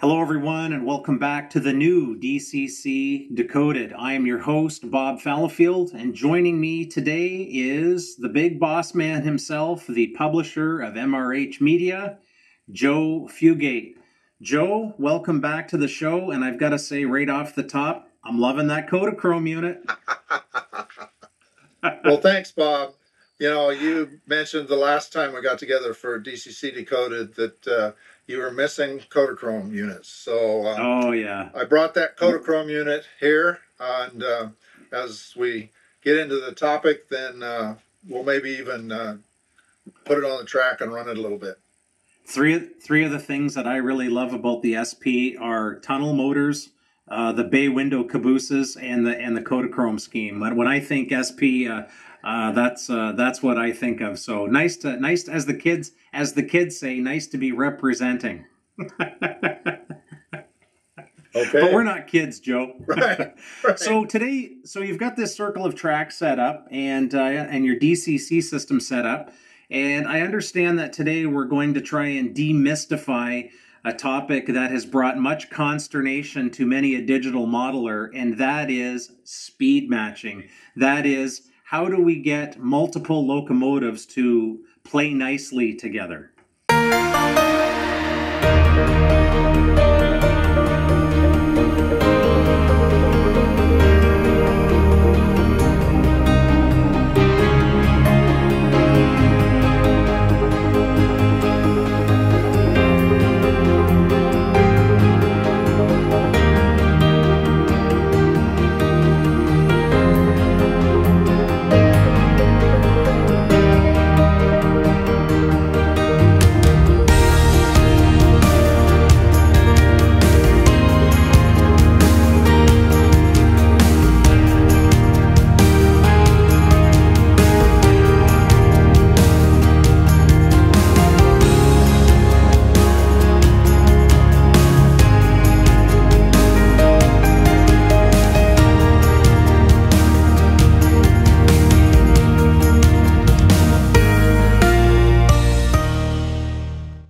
Hello everyone and welcome back to the new DCC Decoded. I am your host, Bob Fallowfield, and joining me today is the big boss man himself, the publisher of MRH Media, Joe Fugate. Joe, welcome back to the show, and I've got to say right off the top, I'm loving that Kodachrome unit. Well, thanks, Bob. You know, you mentioned the last time we got together for DCC Decoded that you were missing Kodachrome units. So oh yeah, I brought that Kodachrome unit here, and as we get into the topic, then we'll maybe even put it on the track and run it a little bit. Three of the things that I really love about the SP are tunnel motors, the bay window cabooses, and the Kodachrome scheme. When I think SP, that's what I think of. So nice as the kids say, nice to be representing. Okay. But we're not kids, Joe. Right. So you've got this circle of tracks set up and your DCC system set up. And I understand that today we're going to try and demystify a topic that has brought much consternation to many a digital modeler, and that is speed matching. That is, how do we get multiple locomotives to play nicely together?